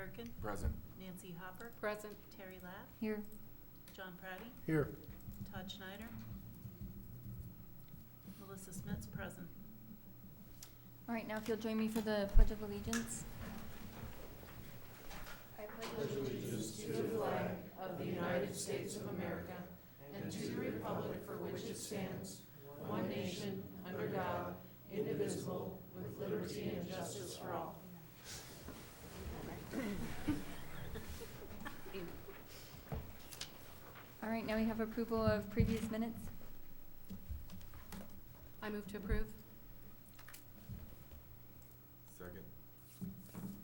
Gerken, Present. Nancy Hopper, Present. Terry Lapp, Here. John Pratty, Here. Todd Schneider, Melissa Smits, present. All right, now if you'll join me for the Pledge of Allegiance. I pledge allegiance to the flag of the United States of America and to the republic for which it stands, one nation, under God, indivisible, with liberty and justice for all. All right, now we have approval of previous minutes. I move to approve. Second.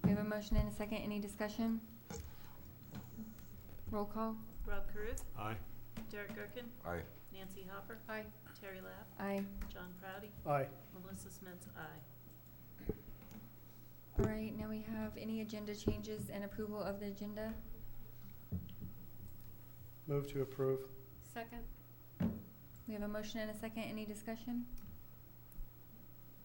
We have a motion and a second. Any discussion? Roll call. Rob Caruth, Aye. Derek Gerken, Aye. Nancy Hopper, Aye. Terry Lapp, Aye. John Pratty, Aye. Melissa Smits, aye. All right, now we have any agenda changes and approval of the agenda. Move to approve. Second. We have a motion and a second. Any discussion?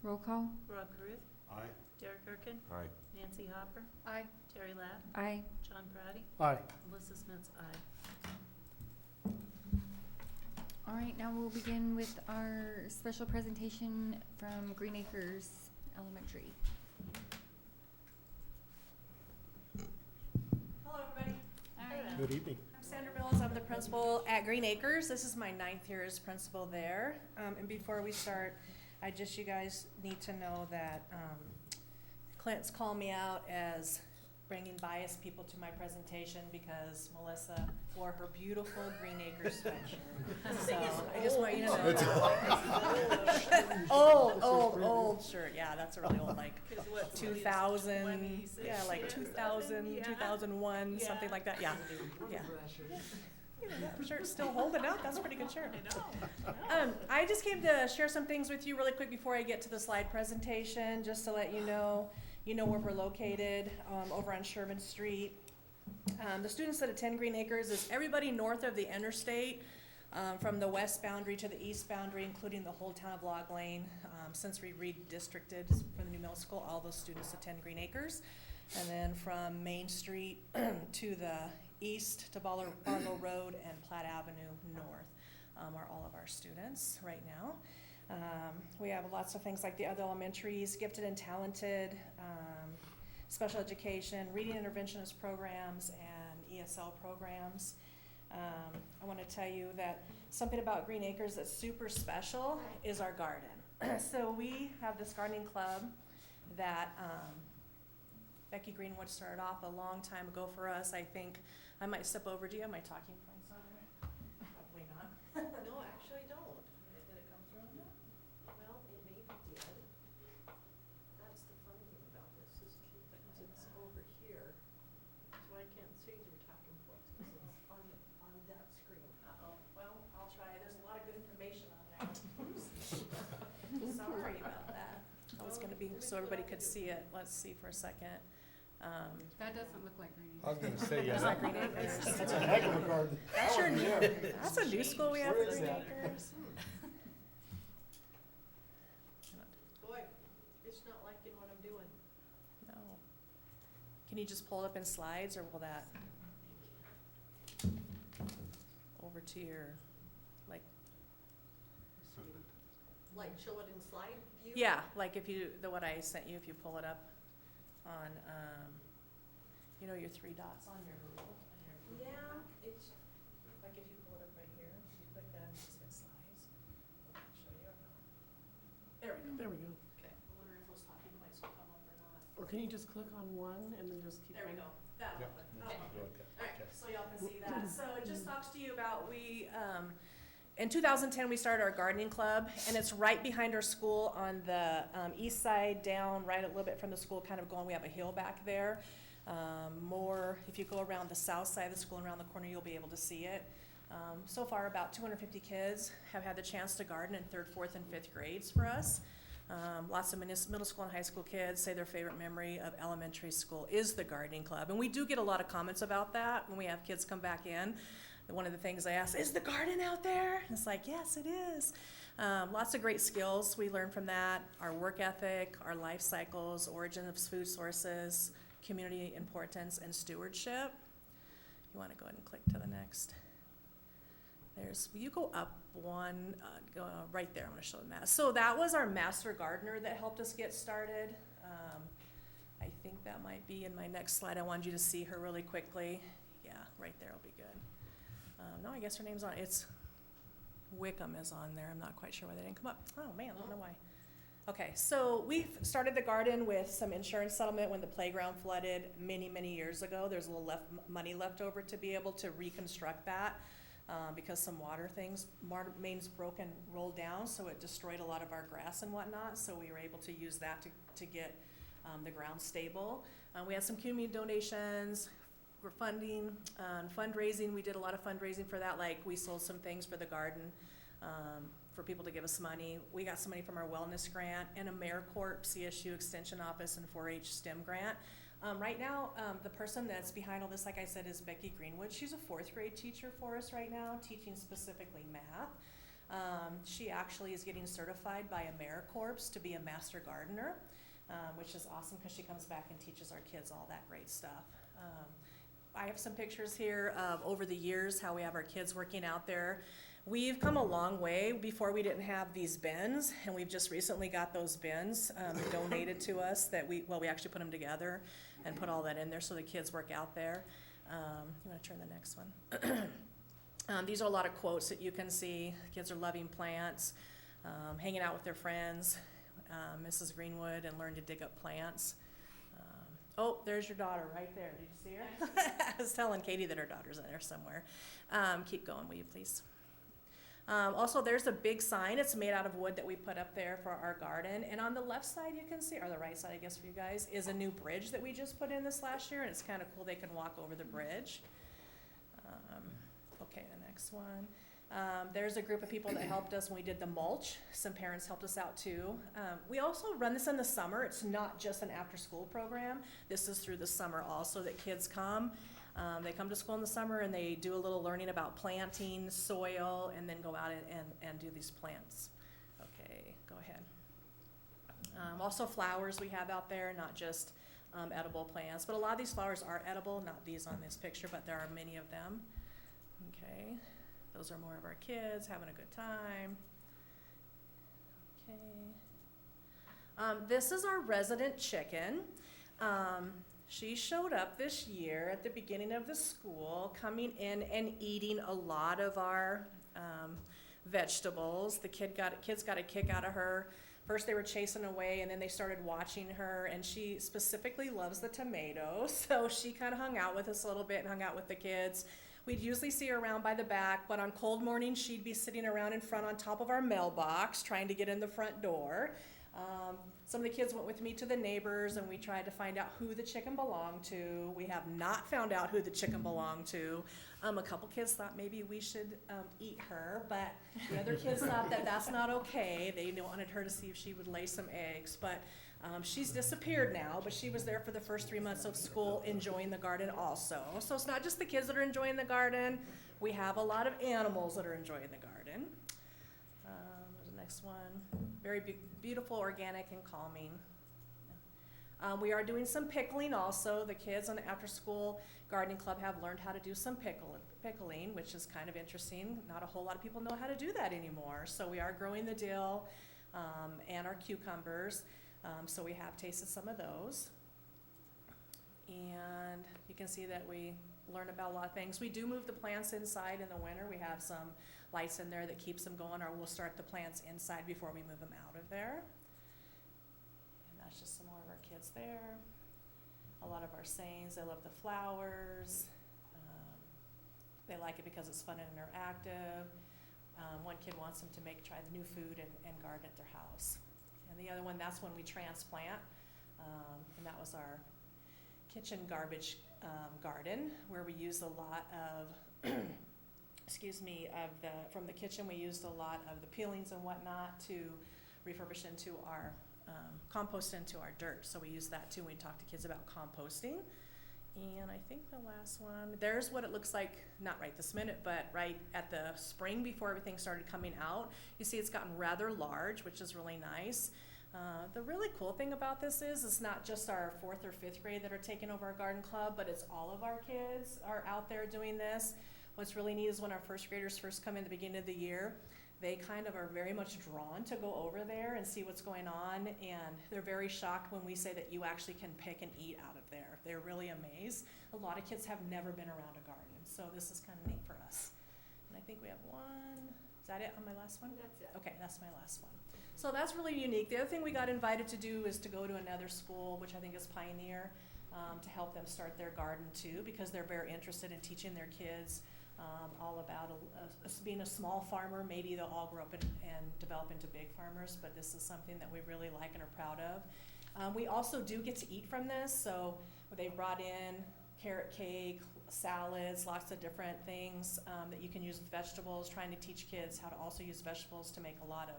Roll call. Rob Caruth, Aye. Derek Gerken, Aye. Nancy Hopper, Aye. Terry Lapp, Aye. John Pratty, Aye. Melissa Smits, aye. All right, now we'll begin with our special presentation from Green Acres Elementary. Hello, everybody. Good evening. I'm Sandra Mills. I'm the principal at Green Acres. This is my 9th year as principal there. And before we start, you guys need to know that Clint's called me out as bringing biased people to my presentation because Melissa wore her beautiful Green Acres sweatshirt. So I just want you to know that. Old shirt. Yeah, that's a really old, like 2000, yeah, like 2000, 2001, something like that. Yeah, yeah. That shirt's still holding up. That's a pretty good shirt. I just came to share some things with you really quick before I get to the slide presentation, just to let you know where we're located, over on Sherman Street. The students that attend Green Acres is everybody north of the interstate, from the west boundary to the east boundary, including the whole town of Log Lane. Since we redistricted for the new middle school, all those students attend Green Acres. And then from Main Street to the east to Barlow Road and Platte Avenue north are all of our students right now. We have lots of things like the other elementaries, gifted and talented, special education, reading interventionist programs, and ESL programs. I want to tell you that something about Green Acres that's super special is our garden. So we have this gardening club that Becky Greenwood started off a long time ago for us. I think I might step over. Do you have my talking points on there? Probably not. No, actually I don't. Did it come through on that? Well, it maybe did. That's the fun thing about this, is it's over here, so I can't see your talking points, because it's on that screen. Uh-oh. Well, I'll try. There's a lot of good information on there. Sorry about that. I was going to be so everybody could see it. Let's see for a second. That doesn't look like Green I was going to say, That's yeah. not Green Acres. That's a heck of a garden. That's a new school we have Where for is Green that? Acres. Boy, it's not liking what I'm doing. No. Can you just pull it up in slides, or will that over to your, like? Like show it in slide view? Yeah, like if you, what I sent you, if you pull it up on, your 3 dots on your Google. Yeah, it's, Like if you pull it up right here, if you click that and just hit slides, will that show you or not? There we go. There we go. Okay, I wonder if those talking points will come up or not. Or can you just click on one and then just keep There we going? go. That'll Yep. open. Okay. Okay. All right, so y'all can see that. So it just talks to you about in 2010, we started our gardening club, and it's right behind our school on the east side, down right a little bit from the school, kind of going, we have a hill back there. More, if you go around the south side of the school and around the corner, you'll be able to see it. So far, about 250 kids have had the chance to garden in 3rd, 4th, and 5th grades for us. Lots of middle school and high school kids say their favorite memory of elementary school is the gardening club. And we do get a lot of comments about that when we have kids come back in. One of the things I ask, is the garden out there? And it's like, yes, it is. Lots of great skills we learn from that. Our work ethic, our life cycles, origin of food sources, community importance and stewardship. You want to go ahead and click to the next. Will you go up one, go right there, I'm gonna show the master. So that was our master gardener that helped us get started. I think that might be in my next slide. I wanted you to see her really quickly. Yeah, right there will be good. No, I guess her name's on, it's Wickham is on there. I'm not quite sure why they didn't come up. Oh man, I don't know why. Okay, so we started the garden with some insurance settlement when the playground flooded many, many years ago. There's a little money left over to be able to reconstruct that. Because some water mains broke and rolled down, so it destroyed a lot of our grass and whatnot, so we were able to use that to get the ground stable. We had some community donations, we're funding, fundraising, we did a lot of fundraising for that, like we sold some things for the garden for people to give us money. We got some money from our wellness grant and a AmeriCorps CSU Extension Office and 4-H STEM grant. Right now, the person that's behind all this, like I said, is Becky Greenwood. She's a 4th grade teacher for us right now, teaching specifically math. She actually is getting certified by AmeriCorps to be a master gardener, which is awesome because she comes back and teaches our kids all that great stuff. I have some pictures here of over the years how we have our kids working out there. We've come a long way. Before we didn't have these bins, and we've just recently got those bins donated to us that we actually put them together and put all that in there so the kids work out there. I'm gonna turn the next one. These are a lot of quotes that you can see. Kids are loving plants, hanging out with their friends, Mrs. Greenwood, and learn to dig up plants. Oh, there's your daughter right there. Did you see her? I was telling Katie that her daughter's in there somewhere. Keep going, will you please? Also, there's a big sign. It's made out of wood that we put up there for our garden. And on the left side, you can see, or the right side, I guess, for you guys, is a new bridge that we just put in this last year. And it's kind of cool. They can walk over the bridge. Okay, the next one. There's a group of people that helped us when we did the mulch. Some parents helped us out too. We also run this in the summer. It's not just an after-school program. This is through the summer also that kids come. They come to school in the summer and they do a little learning about planting, soil, and then go out and do these plants. Okay, go ahead. Also flowers we have out there, not just edible plants, but a lot of these flowers are edible, not these on this picture, but there are many of them. Okay, those are more of our kids having a good time. Okay. This is our resident chicken. She showed up this year at the beginning of the school, coming in and eating a lot of our vegetables. The kids got a kick out of her. First they were chasing away, and then they started watching her, and she specifically loves the tomatoes, so she kind of hung out with us a little bit and hung out with the kids. We'd usually see her around by the back, but on cold mornings she'd be sitting around in front on top of our mailbox trying to get in the front door. Some of the kids went with me to the neighbors and we tried to find out who the chicken belonged to. We have not found out who the chicken belonged to. A couple kids thought maybe we should eat her, but the other kids thought that that's not okay. They wanted her to see if she would lay some eggs, but she's disappeared now, but she was there for the first 3 months of school enjoying the garden also. So it's not just the kids that are enjoying the garden. We have a lot of animals that are enjoying the garden. There's the next one. Very beautiful, organic, and calming. We are doing some pickling also. The kids on the after-school gardening club have learned how to do some pickling, which is kind of interesting. Not a whole lot of people know how to do that anymore. So we are growing the dill and our cucumbers. So we have tasted some of those. And you can see that we learn about a lot of things. We do move the plants inside in the winter. We have some lights in there that keeps them going, or we'll start the plants inside before we move them out of there. And that's just some more of our kids there. A lot of our sayings, they love the flowers. They like it because it's fun and interactive. One kid wants them to try the new food and garden at their house. And the other one, that's when we transplant. And that was our kitchen garbage garden, where we used a lot of from the kitchen, we used a lot of the peelings and whatnot to refurbish into our compost into our dirt. So we use that too when we talk to kids about composting. And I think the last one, there's what it looks like, not right this minute, but right at the spring before everything started coming out. You see it's gotten rather large, which is really nice. The really cool thing about this is it's not just our 4th or 5th grade that are taking over our garden club, but it's all of our kids are out there doing this. What's really neat is when our 1st graders first come in the beginning of the year, they kind of are very much drawn to go over there and see what's going on, and they're very shocked when we say that you actually can pick and eat out of there. They're really amazed. A lot of kids have never been around a garden, so this is kind of neat for us. And I think we have one. Is that it on my last one? That's it. Okay, that's my last one. So that's really unique. The other thing we got invited to do is to go to another school, which I think is Pioneer, to help them start their garden too, because they're very interested in teaching their kids all about being a small farmer. Maybe they'll all grow up and develop into big farmers, but this is something that we really like and are proud of. We also do get to eat from this, so they brought in carrot cake, salads, lots of different things that you can use with vegetables, trying to teach kids how to also use vegetables to make a lot of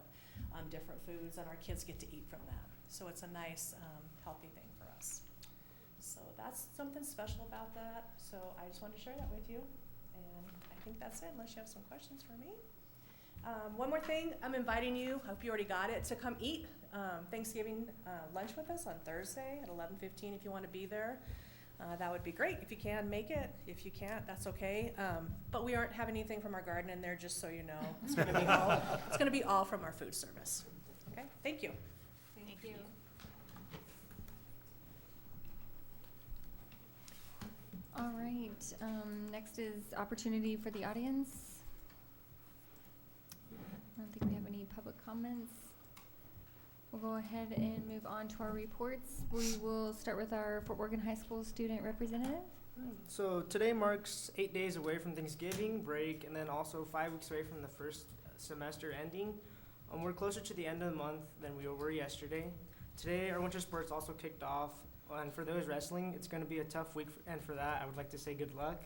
different foods, and our kids get to eat from that. So it's a nice, healthy thing for us. So that's something special about that. So I just wanted to share that with you. And I think that's it, unless you have some questions for me. One more thing, I'm inviting you, I hope you already got it, to come eat Thanksgiving lunch with us on Thursday at 11:15 if you want to be there. That would be great if you can make it. If you can't, that's okay. But we aren't having anything from our garden in there, just so you know. It's going to be all from our food service. Okay, thank you. Thank you. All right, next is opportunity for the audience. I don't think we have any public comments. We'll go ahead and move on to our reports. We will start with our Fort Morgan High School student representative. So today marks 8 days away from Thanksgiving break, and then also 5 weeks away from the first semester ending. We're closer to the end of the month than we were yesterday. Today our winter sports also kicked off, and for those wrestling, it's going to be a tough week, and for that I would like to say good luck.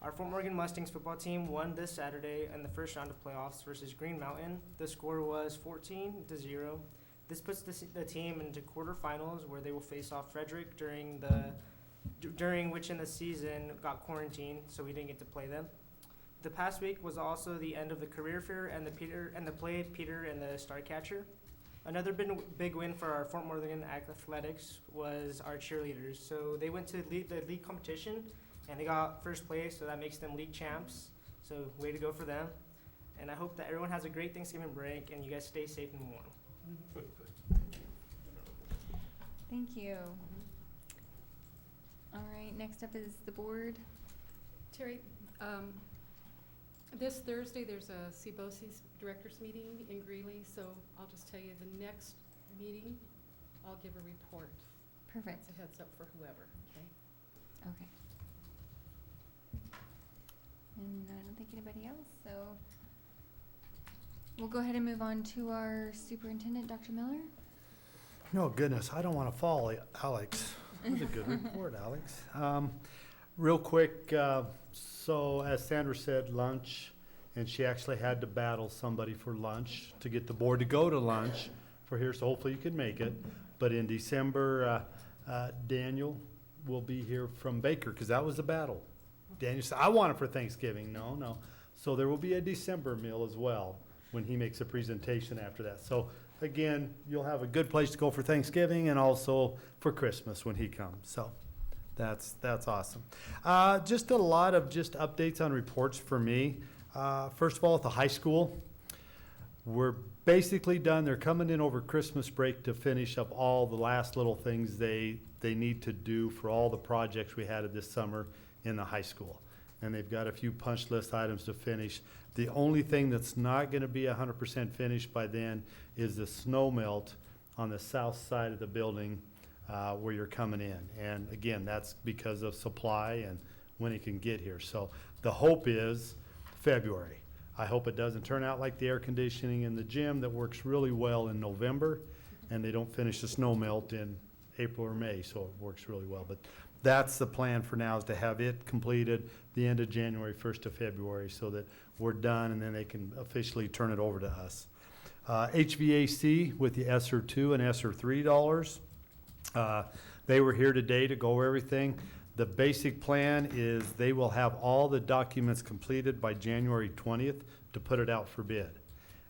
Our Fort Morgan Mustangs football team won this Saturday in the first round of playoffs versus Green Mountain. The score was 14-0. This puts the team into quarterfinals, where they will face off Frederick during which in the season got quarantined, so we didn't get to play them. The past week was also the end of the career fair and the play Peter and the Starcatcher. Another big win for our Fort Morgan athletics was our cheerleaders. So they went to the league competition and they got first place, so that makes them league champs. So way to go for them. And I hope that everyone has a great Thanksgiving break and you guys stay safe and warm. Thank you. All right, next up is the board. Terry, this Thursday, there's a CBOC's directors meeting in Greeley, so I'll just tell you the next meeting, I'll give a report. Perfect. That's a heads up for whoever, okay? Okay. And I don't think anybody else, so we'll go ahead and move on to our superintendent, Dr. Miller. No, goodness, I don't want to fall, Alex. That was a good report, Alex. Real quick, so as Sandra said, lunch, and she actually had to battle somebody for lunch to get the board to go to lunch for here, so hopefully you can make it. But in December, Daniel will be here from Baker, because that was the battle. Daniel said, I want it for Thanksgiving. No. So there will be a December meal as well when he makes a presentation after that. So again, you'll have a good place to go for Thanksgiving and also for Christmas when he comes. So that's awesome. Just a lot of updates on reports for me. First of all, at the high school, we're basically done. They're coming in over Christmas break to finish up all the last little things they need to do for all the projects we had this summer in the high school. And they've got a few punch list items to finish. The only thing that's not going to be 100% finished by then is the snow melt on the south side of the building where you're coming in. And again, that's because of supply and when it can get here. So the hope is February. I hope it doesn't turn out like the air conditioning in the gym that works really well in November, and they don't finish the snow melt in April or May, so it works really well. But that's the plan for now, is to have it completed the end of January, 1st of February, so that we're done and then they can officially turn it over to us. HVAC with the ESSER 2 and ESSER 3 dollars. They were here today to go over everything. The basic plan is they will have all the documents completed by January 20th to put it out for bid.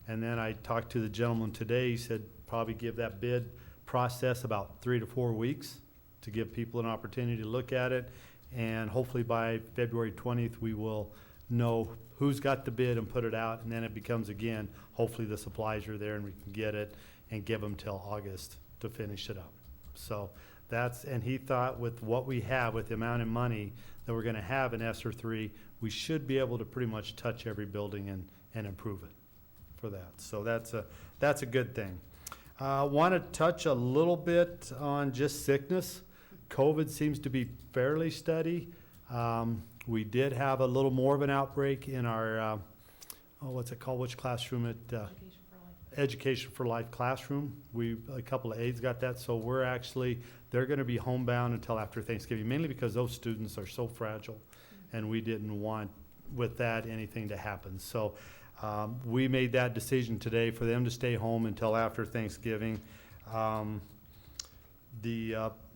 And then I talked to the gentleman today. He said probably give that bid process about 3 to 4 weeks to give people an opportunity to look at it. And hopefully by February 20th, we will know who's got the bid and put it out. And then it becomes, again, hopefully the supplies are there and we can get it and give them till August to finish it up. So that's, and he thought with what we have, with the amount of money that we're gonna have in ESSER 3, we should be able to pretty much touch every building and improve it for that. So that's a good thing. Want to touch a little bit on just sickness. COVID seems to be fairly steady. We did have a little more of an outbreak in our, what's it called? Which classroom? At Education for Life classroom. A couple of aides got that, so they're going to be homebound until after Thanksgiving, mainly because those students are so fragile, and we didn't want with that anything to happen. So we made that decision today for them to stay home until after Thanksgiving.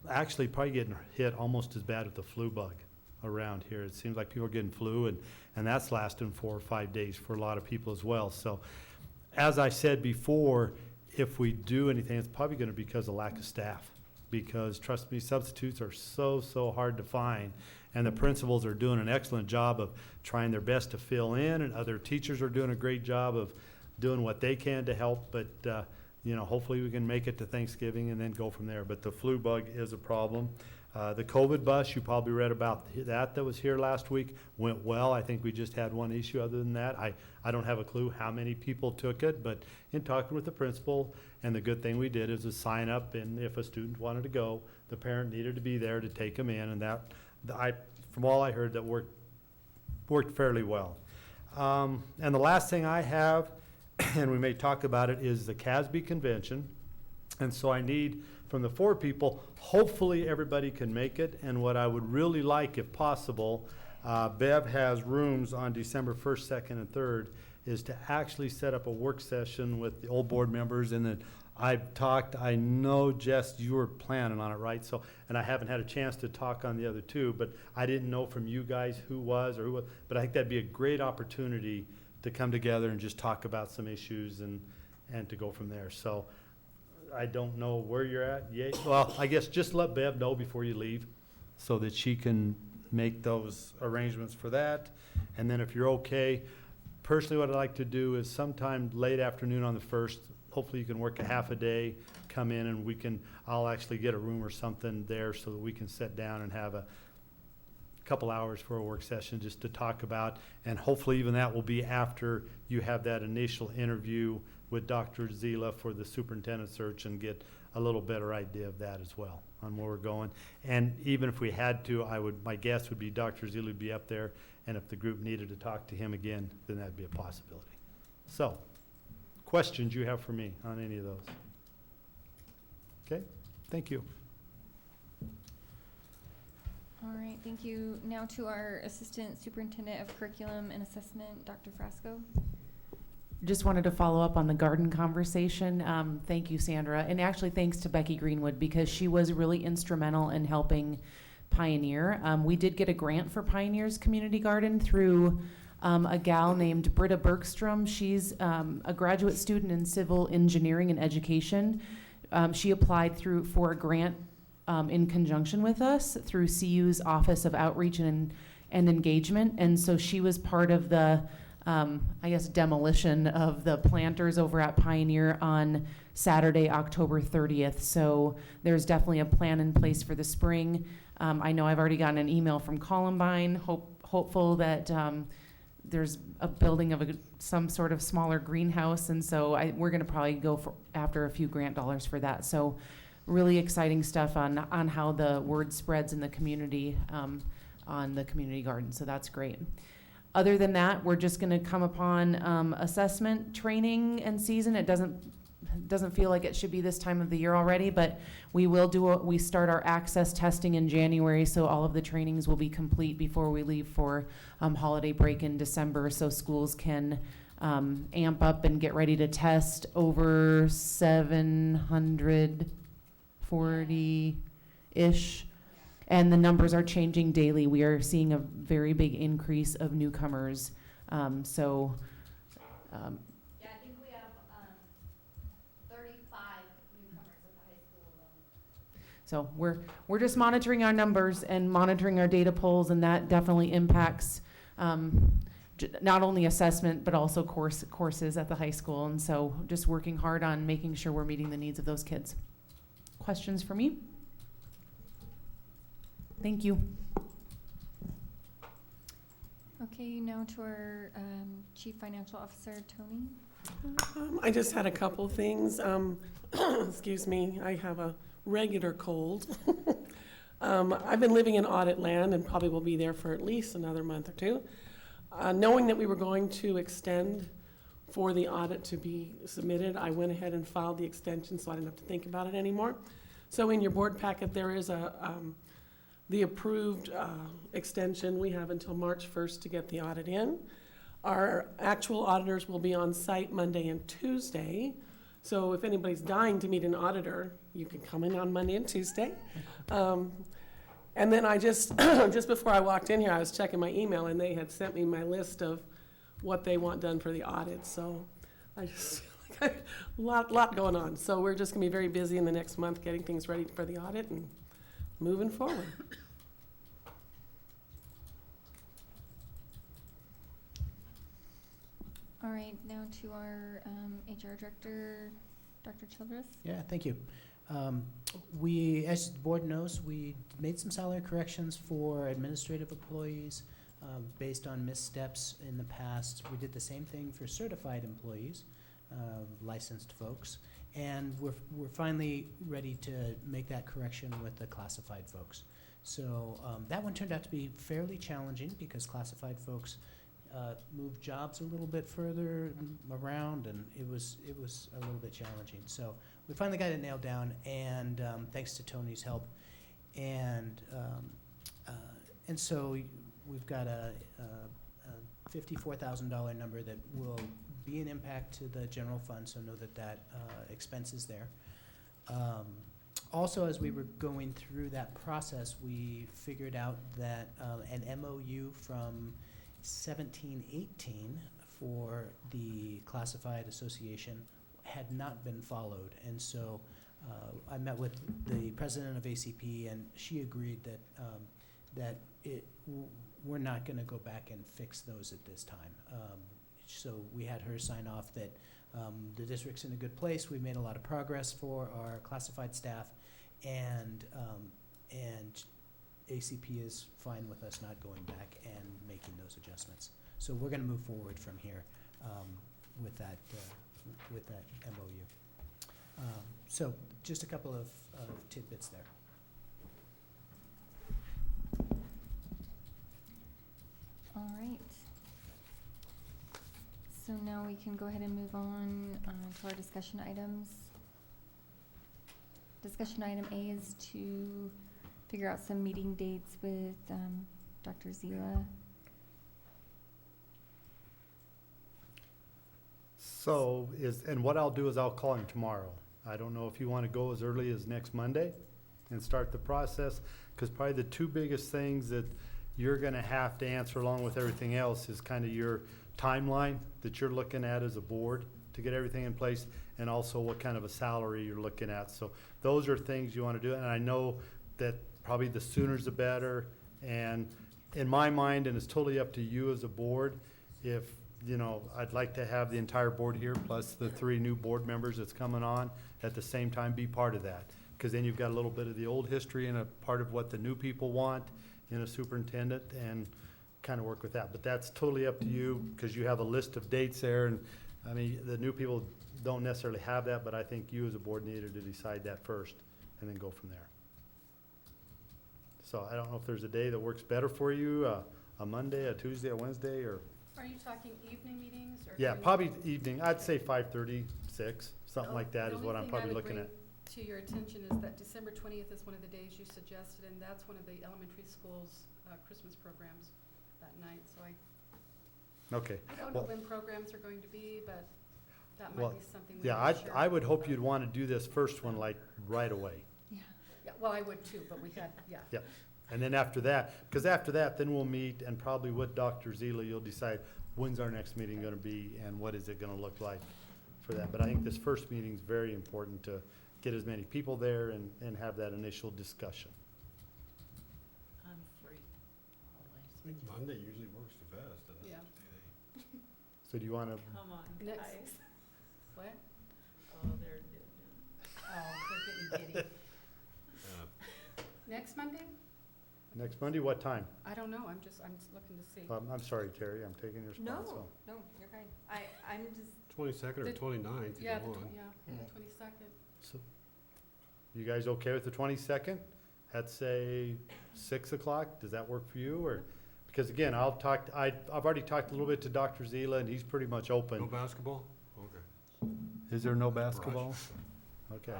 Actually probably getting hit almost as bad with the flu bug around here. It seems like people are getting flu, and that's lasting 4 or 5 days for a lot of people as well. So as I said before, if we do anything, it's probably going to be because of lack of staff, because trust me, substitutes are so hard to find, and the principals are doing an excellent job of trying their best to fill in, and other teachers are doing a great job of doing what they can to help. But hopefully we can make it to Thanksgiving and then go from there. But the flu bug is a problem. The COVID bus, you probably read about that was here last week, went well. I think we just had one issue. Other than that, I don't have a clue how many people took it, but in talking with the principal, and the good thing we did is to sign up, and if a student wanted to go, the parent needed to be there to take them in, and that, from all I heard, that worked fairly well. And the last thing I have, and we may talk about it, is the CASB convention. And so I need, from the 4 people, hopefully everybody can make it. And what I would really like, if possible, Bev has rooms on December 1st, 2nd, and 3rd, is to actually set up a work session with the old board members. And then I know, Jess, you were planning on it, right? So, and I haven't had a chance to talk on the other 2, but I didn't know from you guys who was, but I think that'd be a great opportunity to come together and just talk about some issues and to go from there. So I don't know where you're at yet. Well, I guess just let Bev know before you leave so that she can make those arrangements for that. And then if you're okay, personally what I'd like to do is sometime late afternoon on the 1st, hopefully you can work a half a day, come in, and I'll actually get a room or something there so that we can sit down and have a couple hours for a work session just to talk about, and hopefully even that will be after you have that initial interview with Dr. Zila for the superintendent search, and get a little better idea of that as well on where we're going. And even if we had to, my guess would be Dr. Zila would be up there, and if the group needed to talk to him again, then that'd be a possibility. So, questions you have for me on any of those? Okay, thank you. All right, thank you. Now to our Assistant Superintendent of Curriculum and Assessment, Dr. Frasco. Just wanted to follow up on the garden conversation. Thank you, Sandra. And actually thanks to Becky Greenwood, because she was really instrumental in helping Pioneer. We did get a grant for Pioneer's Community Garden through a gal named Britta Bergstrom. She's a graduate student in civil engineering and education. She applied for a grant in conjunction with us through CU's Office of Outreach and Engagement. And so she was part of the demolition of the planters over at Pioneer on Saturday, October 30th. So there's definitely a plan in place for the spring. I know I've already gotten an email from Columbine, hopeful that there's a building of some sort of smaller greenhouse. And so we're going to probably go after a few grant dollars for that. So really exciting stuff on how the word spreads in the community on the community garden. So that's great. Other than that, we're just going to come upon assessment training and season. It doesn't feel like it should be this time of the year already, but we will we start our access testing in January, so all of the trainings will be complete before we leave for holiday break in December, so schools can amp up and get ready to test over 740-ish. And the numbers are changing daily. We are seeing a very big increase of newcomers. Yeah, I think we have 35 So we're just monitoring our numbers and monitoring our data polls, and that definitely impacts not only assessment, but also courses at the high school. And so just working hard on making sure we're meeting the needs of those kids. Questions for me? Thank you. Okay, now to our Chief Financial Officer, Tony. I just had a couple things. Excuse me, I have a regular cold. I've been living in audit land and probably will be there for at least another month or two. Knowing that we were going to extend for the audit to be submitted, I went ahead and filed the extension so I didn't have to think about it anymore. So in your board packet, there is the approved extension. We have until March 1st to get the audit in. Our actual auditors will be on site Monday and Tuesday. So if anybody's dying to meet an auditor, you can come in on Monday and Tuesday. And then I just before I walked in here, I was checking my email, and they had sent me my list of what they want done for the audit. So I just feel like a lot going on. So we're just gonna be very busy in the next month getting things ready for the audit and moving forward. All right, now to our HR Director, Dr. Childress. Yeah, thank you. We, as the board knows, we made some salary corrections for administrative employees based on missteps in the past. We did the same thing for certified employees, licensed folks, and we're finally ready to make that correction with the classified folks. So that one turned out to be fairly challenging because classified folks moved jobs a little bit further around, and it was a little bit challenging. So we finally got it nailed down, and thanks to Tony's help, and so we've got a $54,000 number that will be an impact to the general fund. So know that expense is there. Also, as we were going through that process, we figured out that an MOU from 1718 for the Classified Association had not been followed. And so I met with the president of ACP, and she agreed that we're not going to go back and fix those at this time. So we had her sign off that the district's in a good place. We've made a lot of progress for our classified staff, and ACP is fine with us not going back and making those adjustments. So we're going to move forward from here with that MOU. So just a couple of tidbits there. All right. So now we can go ahead and move on to our discussion items. Discussion item A is to figure out some meeting dates with Dr. Zila. So and what I'll do is I'll call him tomorrow. I don't know if you want to go as early as next Monday and start the process, because probably the two biggest things that you're going to have to answer along with everything else is kind of your timeline that you're looking at as a board to get everything in place, and also what kind of a salary you're looking at. So those are things you want to do, and I know that probably the sooner the better. And in my mind, and it's totally up to you as a board, if, you know, I'd like to have the entire board here plus the 3 new board members that's coming on at the same time be part of that. Because then you've got a little bit of the old history and a part of what the new people want in a superintendent, and kind of work with that. But that's totally up to you, because you have a list of dates there, and I mean, the new people don't necessarily have that, but I think you as a board needed to decide that first and then go from there. So I don't know if there's a day that works better for you, a Monday, a Tuesday, a Wednesday, or? Are you talking evening meetings or? Yeah, during the probably day? evening. I'd say 5:30, 6, something like that is what I'm probably looking at. The only thing I would bring to your attention is that December 20th is one of the days you suggested, and that's one of the elementary schools' Christmas programs that night. So I Okay. don't know Well, when programs are going to be, but that Well, might be something we yeah, can share. I would hope you'd want to do this first one like right away. Yeah. Yeah, well, I would too, but we had, yeah. Yeah. And then after that, because after that, then we'll meet, and probably with Dr. Zila, you'll decide when's our next meeting going to be and what is it going to look like for that. But I think this first meeting is very important to get as many people there and have that initial discussion. I'm free always. I think Monday usually works the best, doesn't it? Yeah. So do you want to, Come on, Next- guys. What? Oh, they're doing. Oh, they're getting giddy. Next Monday? next Monday, what time? I don't know, I'm just looking to see. I'm sorry, Terry, I'm taking your spot, so. No, you're fine. I'm just, 22nd or The- 29th, Yeah, either one. the 22nd. So, you guys okay with the 22nd? At say 6 o'clock? Does that work for you, or? Because again, I've already talked a little bit to Dr. Zila, and he's pretty much No open. basketball? Okay. Is there no basketball? Okay.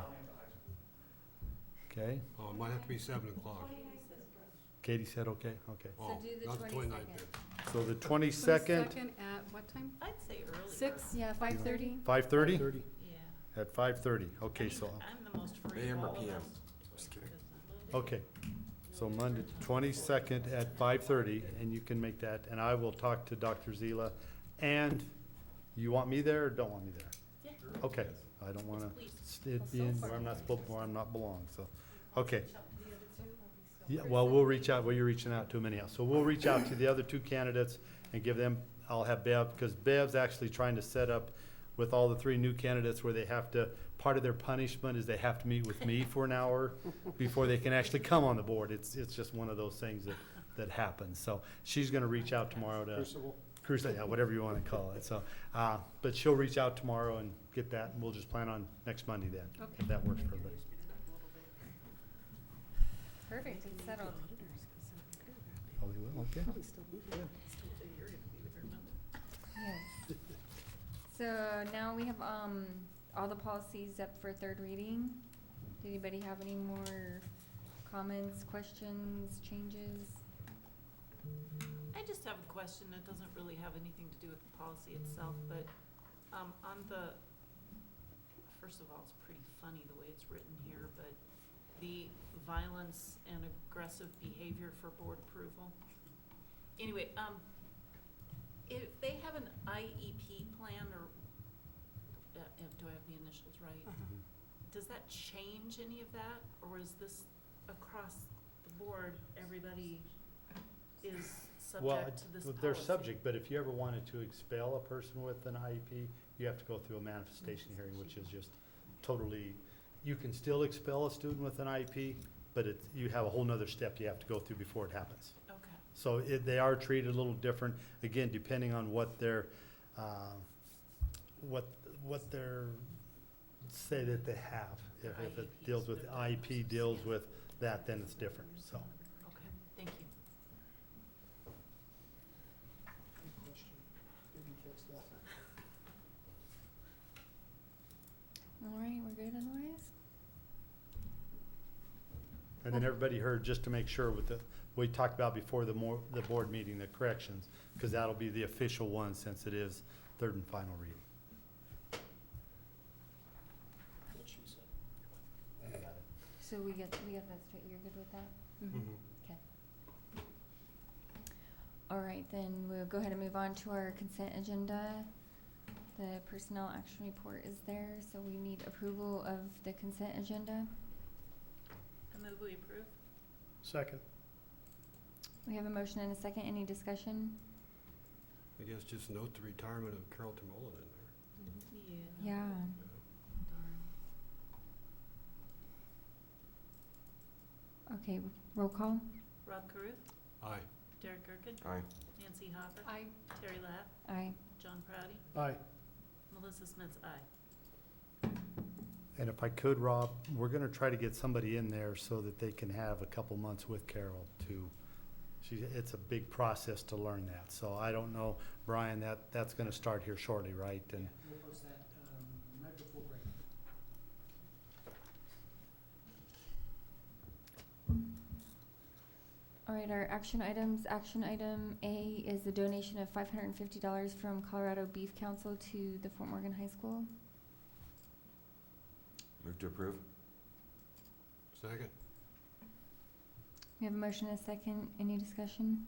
Okay, Oh, it might have to be 7 o'clock. Katie said okay, okay. Oh, do the not the 29th 22nd. then. So the 22nd, At what time? I'd say earlier. 6? Yeah, 5:30? 5:30? Yeah. At 5:30, okay, I mean, so, I'm the most free AM of or all of PM? us. Just kidding. okay. So Monday, 22nd at 5:30, and you can make that, and I will talk to Dr. Zila. And you want me there or don't want me there? Yeah. Okay, I don't wanna Please. it be in where I'm not supposed, where I'm not belong, so, okay. Yeah, well, we'll reach out, well, you're reaching out to them anyhow, so we'll reach out to the other two candidates and give them, I'll have Bev, because Bev's actually trying to set up with all the three new candidates where they have to, part of their punishment is they have to meet with me for an hour before they can actually come on the board. It's just one of those things that happens, so she's gonna reach out tomorrow to. Crucible, yeah, whatever you wanna call it, so, but she'll reach out tomorrow and get that, and we'll just plan on next Monday then, Okay. if that works for everybody. Perfect, it's settled. Oh, we will, okay. Yes. So now we have, all the policies up for third reading. Did anybody have any more comments, questions, changes? I just have a question that doesn't really have anything to do with the policy itself, but, on the, first of all, it's pretty funny the way it's written here, but the violence and aggressive behavior for board approval. Anyway, if they have an IEP plan or, do I have the initials right? Uh-huh. Does that change any of that, or is this across the board, everybody is Well, subject to this policy? they're subject, but if you ever wanted to expel a person with an IEP, you have to go through a manifestation hearing, which is just totally, you can still expel a student with an IEP, but you have a whole nother step you have to go through before it happens. Okay. So they are treated a little different, again, depending on what their, what their, say that they have. If it IEPs, deals with, their IEP diagnosis, deals yeah. with that, then it's different, so. Okay, thank you. All right, we're good otherwise? And then everybody heard, just to make sure with the, we talked about before the board meeting, the corrections, because that'll be the official one since it is third and final reading. So we get that straight, you're good with that? Mhm. Okay. All right, then we'll go ahead and move on to our consent agenda. The personnel action report is there, so we need approval of the consent agenda. I move we approve. Second. We have a motion and a second, any discussion? I guess just note the retirement of Carol Mullen in there. Yeah. Yeah. Darn. Okay, roll call? Rob Caruth, Aye. Derek Gerken, Aye. Nancy Hopper, I, Terry Lapp, Aye. John Proudy, Aye. Melissa Smith's aye. And if I could, Rob, we're gonna try to get somebody in there so that they can have a couple months with Carol to, it's a big process to learn that. So I don't know, Brian, that's gonna start here shortly, right? And We'll post that, right before break. All right, our action items, action item A is the donation of $550 from Colorado Beef Council to the Fort Morgan High School. Move to approve? Second. We have a motion and a second, any discussion?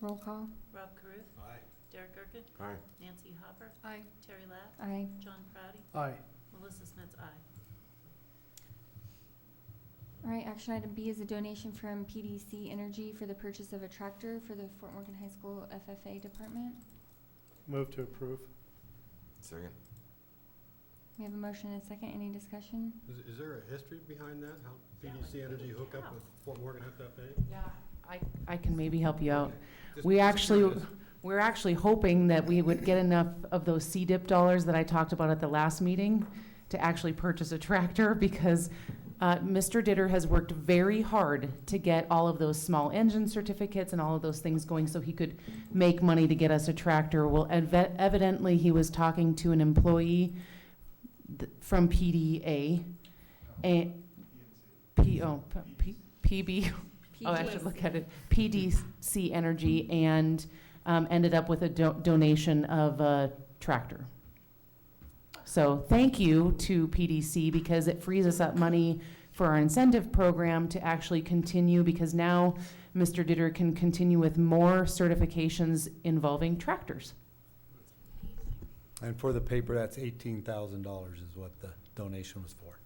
Roll call? Rob Caruth, Aye. Derek Gerken, Aye. Nancy Hopper, I, Terry Lapp, Aye. John Proudy, Aye. Melissa Smith's aye. All right, action item B is a donation from PDC Energy for the purchase of a tractor for the Fort Morgan High School FFA department. Move to approve. Second. We have a motion and a second. Any discussion? Is there a history behind that, how PDC Energy hook up with Fort Morgan FFA? Yeah, I can maybe help you out. Just- We just actually, curious. we're actually hoping that we would get enough of those CDIP dollars that I talked about at the last meeting to actually purchase a tractor, because Mr. Ditter has worked very hard to get all of those small engine certificates and all of those things going so he could make money to get us a tractor. Well, evidently, he was talking to an employee from PDA, and PB, oh, I should look at it, PDC Energy, and ended up with a donation of a tractor. So thank you to PDC, because it frees us up money for our incentive program to actually continue, because now Mr. Ditter can continue with more certifications involving tractors. And for the paper, that's $18,000 is what the donation was for.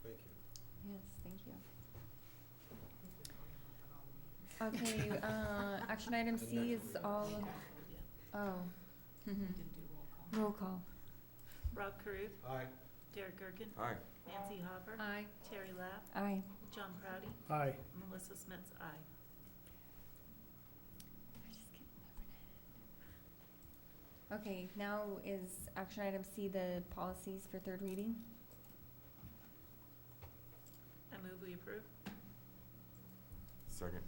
Thank you. Yes, thank you. Okay, action item C is all, oh. We didn't do roll call. Roll call. Rob Carruth, Aye. Derek Gerken, Aye. Nancy Hopper, Aye. Terry Lapp, Aye. John Proudy, Aye. Melissa Smits, aye. Okay, now is action item C, the policies for third reading. I move we approve. Second.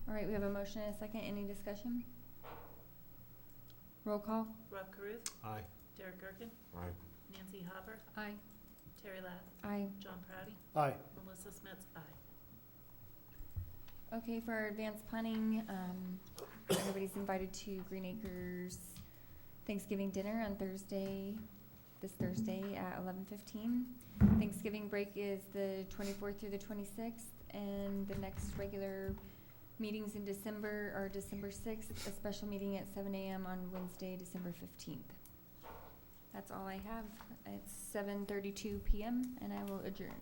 All right, we have a motion and a second. Any discussion? Roll call. Rob Carruth, Aye. Derek Gerken, Aye. Nancy Hopper, Aye. Terry Lapp, Aye. John Proudy, Aye. Melissa Smits, aye. Okay, for our advanced planning, everybody's invited to Green Acres Thanksgiving dinner on this Thursday at 11:15. Thanksgiving break is the 24th through the 26th, and the next regular meetings in December are December 6th, a special meeting at 7 a.m. on Wednesday, December 15th. That's all I have. It's 7:32 p.m. and I will adjourn.